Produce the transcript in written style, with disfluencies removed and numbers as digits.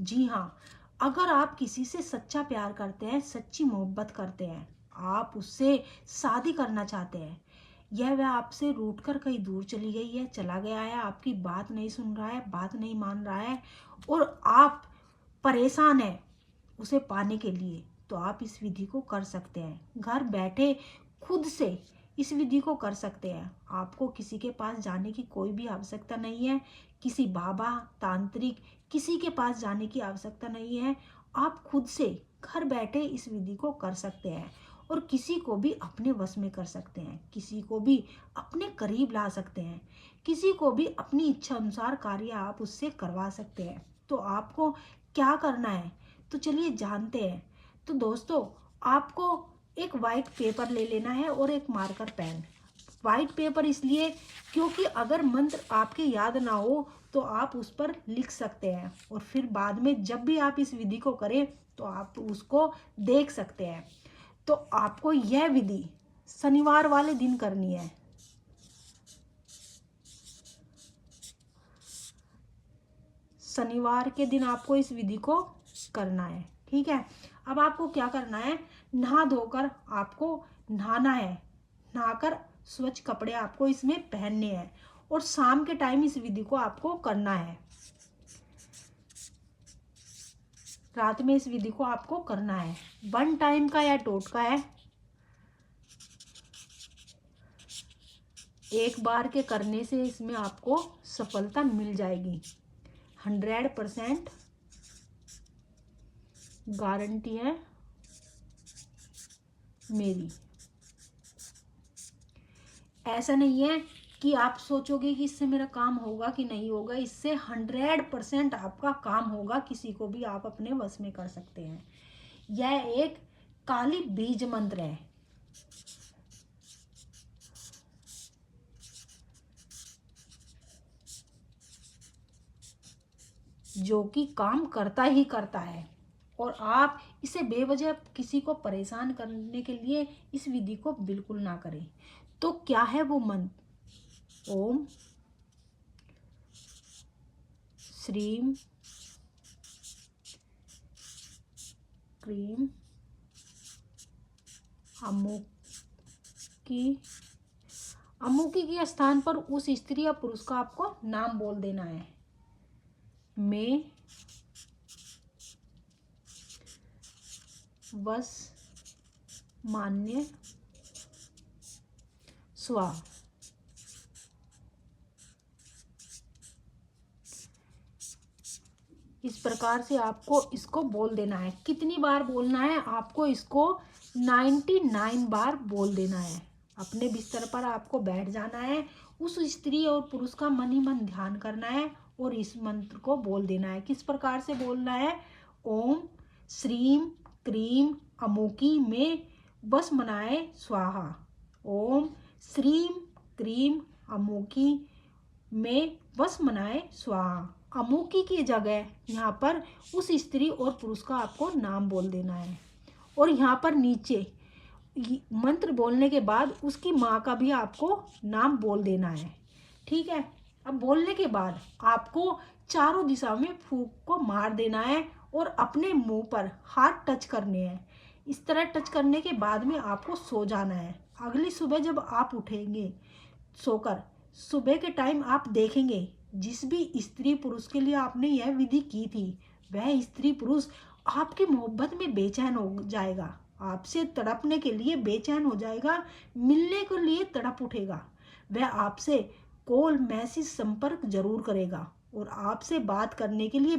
जी हाँ, अगर आप किसी से सच्चा प्यार करते हैं, सच्ची मोहब्बत करते हैं, आप उससे शादी करना चाहते हैं, यह वह आपसे रूठ कर कहीं दूर चली गई है, चला गया है, आपकी बात नहीं सुन रहा है, बात नहीं मान रहा है और आप परेशान हैं उसे पाने के लिए, तो आप इस विधि को कर सकते हैं। घर बैठे खुद से इस विधि को कर सकते हैं। आपको किसी के पास जाने की कोई भी आवश्यकता नहीं है, किसी बाबा, तांत्रिक, किसी के पास जाने की आवश्यकता नहीं है। आप खुद से घर बैठे इस विधि को कर सकते हैं और किसी को भी अपने वश में कर सकते हैं, किसी को भी अपने करीब ला सकते हैं, किसी को भी अपनी इच्छा अनुसार कार्य आप उससे करवा सकते हैं। तो आपको क्या करना है, तो चलिए जानते हैं। तो दोस्तों, आपको एक वाइट पेपर ले लेना है और एक मार्कर पेन। वाइट पेपर इसलिए क्योंकि अगर मंत्र आपके याद ना हो तो आप उस पर लिख सकते हैं और फिर बाद में जब भी आप इस विधि को करें तो आप उसको देख सकते हैं। तो आपको यह विधि शनिवार वाले दिन करनी है। शनिवार के दिन आपको इस विधि को करना है, ठीक है। अब आपको क्या करना है, नहा धोकर आपको नहाना है, नहाकर स्वच्छ कपड़े आपको इसमें पहनने हैं और शाम के टाइम इस विधि को आपको करना है। रात में इस विधि को आपको करना है। 1 टाइम का या टोटका है, एक बार के करने से इसमें आपको सफलता मिल जाएगी। 100% गारंटी है मेरी। ऐसा नहीं है कि आप सोचोगे कि इससे मेरा काम होगा कि नहीं होगा, इससे 100% आपका काम होगा। किसी को भी आप अपने वश में कर सकते हैं। यह एक काली बीज मंत्र है, जो कि काम करता ही करता है और आप इसे बेवजह किसी को परेशान करने के लिए इस विधि को बिल्कुल ना करें। तो क्या है वो मंत्र, ओम श्रीम क्रीम अमुकी। अमुकी के स्थान पर उस स्त्री या पुरुष का आपको नाम बोल देना है। मैं वश मान्य स्वा। इस प्रकार से आपको इसको बोल देना है। कितनी बार बोलना है आपको, इसको 99 बार बोल देना है। अपने बिस्तर पर आपको बैठ जाना है, उस स्त्री और पुरुष का मन ही मन ध्यान करना है और इस मंत्र को बोल देना है। किस प्रकार से बोलना है, ओम श्रीम क्रीम अमुकी में बस मनाए स्वाहा। ओम श्रीम क्रीम अमुकी में बस मनाए स्वाहा। अमुकी की जगह यहाँ पर उस स्त्री और पुरुष का आपको नाम बोल देना है और यहाँ पर नीचे मंत्र बोलने के बाद उसकी माँ का भी आपको नाम बोल देना है, ठीक है। अब बोलने के बाद आपको चारों दिशा में फूंक को मार देना है और अपने मुंह पर हाथ टच करने हैं। इस तरह टच करने के बाद में आपको सो जाना है। अगली सुबह जब आप उठेंगे सोकर, सुबह के टाइम आप देखेंगे जिस भी स्त्री पुरुष के लिए आपने यह विधि की थी, वह स्त्री पुरुष आपकी मोहब्बत में बेचैन हो जाएगा, आपसे तड़पने के लिए बेचैन हो जाएगा, मिलने के लिए तड़प उठेगा। वह आपसे कॉल मैसेज संपर्क जरूर करेगा और आपसे बात करने के लिए